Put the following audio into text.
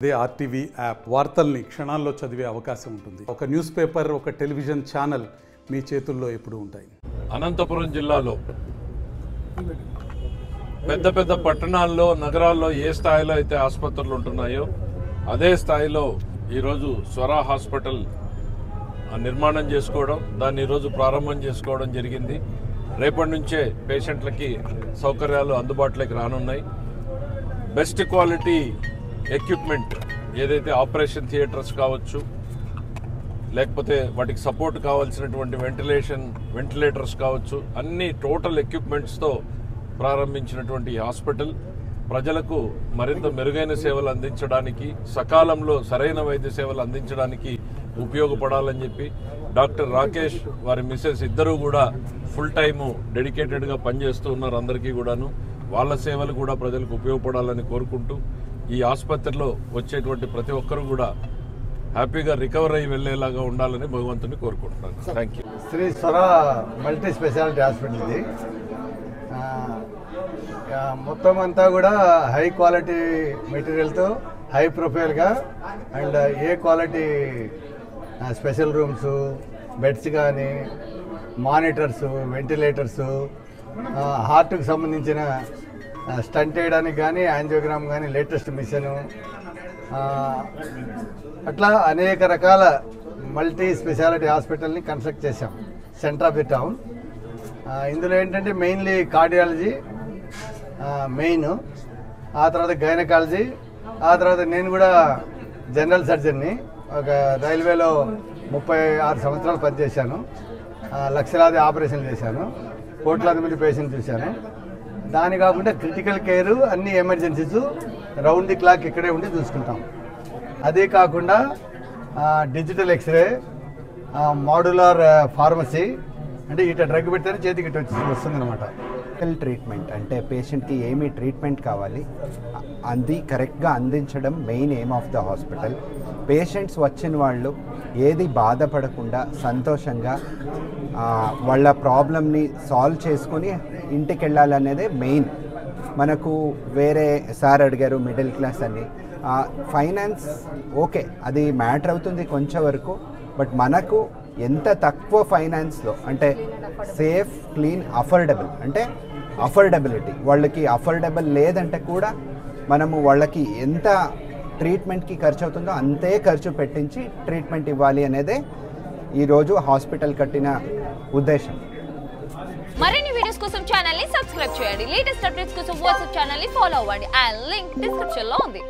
అదే RTV app వార్తల్ని క్షణాల్లో చదివే అవకాశం ఉంటుంది. ఒక న్యూస్ పేపర్, ఒక టెలివిజన్ ఛానల్ మీ చేతుల్లో ఎప్పుడూ ఉంటాయి. అనంతపురం జిల్లాలో పెద్ద పెద్ద పట్టణాల్లో, నగరాల్లో ఏ స్థాయిలో అయితే ఆసుపత్రులు ఉంటున్నాయో అదే స్థాయిలో ఈరోజు స్వరా హాస్పిటల్ నిర్మాణం చేసుకోవడం, దాన్ని ఈరోజు ప్రారంభం చేసుకోవడం జరిగింది. రేపటి నుంచే పేషెంట్లకి సౌకర్యాలు అందుబాటులోకి రానున్నాయి. బెస్ట్ క్వాలిటీ ఎక్విప్మెంట్ ఏదైతే ఆపరేషన్ థియేటర్స్ కావచ్చు, లేకపోతే వాటికి సపోర్ట్ కావాల్సినటువంటి వెంటిలేటర్స్ కావచ్చు, అన్ని టోటల్ ఎక్విప్మెంట్స్తో ప్రారంభించినటువంటి ఈ హాస్పిటల్ ప్రజలకు మరింత మెరుగైన సేవలు అందించడానికి, సకాలంలో సరైన వైద్య సేవలు అందించడానికి ఉపయోగపడాలని చెప్పి డాక్టర్ రాకేష్ వారి మిసెస్ ఇద్దరూ కూడా ఫుల్ టైము డెడికేటెడ్గా పనిచేస్తూ ఉన్నారు. అందరికీ కూడాను వాళ్ళ సేవలు కూడా ప్రజలకు ఉపయోగపడాలని కోరుకుంటూ ఈ ఆసుపత్రిలో వచ్చేటువంటి ప్రతి ఒక్కరూ కూడా హ్యాపీగా రికవర్ అయ్యి వెళ్లేలాగా ఉండాలని భగవంతుని కోరుకుంటున్నాను. Thank you. Shri Swara multi speciality hospital ఇది. మొత్తం అంతా కూడా హై క్వాలిటీ మెటీరియల్తో హై ప్రొఫైల్గా and A quality special rooms, beds కానీ, మానిటర్స్, వెంటిలేటర్స్, హార్ట్కి సంబంధించిన స్టంట్ వేయడానికి కానీ, యాంజియోగ్రామ్ కానీ, లేటెస్ట్ మిషను, అట్లా అనేక రకాల మల్టీ స్పెషాలిటీ హాస్పిటల్ని కన్స్ట్రక్ట్ చేశాం సెంటర్ ఆఫ్ ది టౌన్. ఇందులో ఏంటంటే మెయిన్లీ కార్డియాలజీ మెయిన్, ఆ తర్వాత గైనకాలజీ, ఆ తర్వాత నేను కూడా జనరల్ సర్జన్ని. ఒక రైల్వేలో 36 సంవత్సరాలు పనిచేశాను. లక్షలాది ఆపరేషన్లు చేశాను, కోట్లాది మంది పేషెంట్ చూశాను. దాని కాకుండా క్రిటికల్ కేరు, అన్ని ఎమర్జెన్సీస్ రౌండ్ ది క్లాక్ ఇక్కడే ఉండి చూసుకుంటాం. అదే కాకుండా డిజిటల్ ఎక్స్రే, మాడ్యులర్ ఫార్మసీ, అంటే ఇట డ్రగ్ పెడితేనే చేతికి ఇటు వస్తుంది అనమాట. ట్రీట్మెంట్ అంటే పేషెంట్కి ఏమి ట్రీట్మెంట్ కావాలి అది కరెక్ట్గా అందించడం main aim of the hospital. Patients వచ్చిన వాళ్ళు ఏది బాధపడకుండా సంతోషంగా వాళ్ళ ప్రాబ్లమ్ని సాల్వ్ చేసుకొని ఇంటికి వెళ్ళాలనేదే మెయిన్. మనకు వేరే సార్ అడిగారు మిడిల్ క్లాస్ అని, ఫైనాన్స్ ఓకే అది మ్యాటర్ అవుతుంది కొంచెం వరకు, బట్ మనకు ఎంత తక్కువ ఫైనాన్స్లో అంటే సేఫ్, క్లీన్, అఫోర్డబుల్, అంటే అఫోర్డబిలిటీ, వాళ్ళకి అఫోర్డబుల్ లేదంటే కూడా మనము వాళ్ళకి ఎంత ట్రీట్మెంట్కి ఖర్చు అవుతుందో అంతే ఖర్చు పెట్టించి ట్రీట్మెంట్ ఇవ్వాలి అనేదే ఈరోజు హాస్పిటల్ కట్టిన ఉద్దేశం. మరిన్ని వీడియోస్ కోసం ఛానల్ ని సబ్స్క్రైబ్ చేయండి. లేటెస్ట్ అప్డేట్స్ కోసం వాట్సాప్ ఛానల్ ని ఫాలో అవ్వండి. ఆ లింక్ డిస్క్రిప్షన్ లో ఉంది.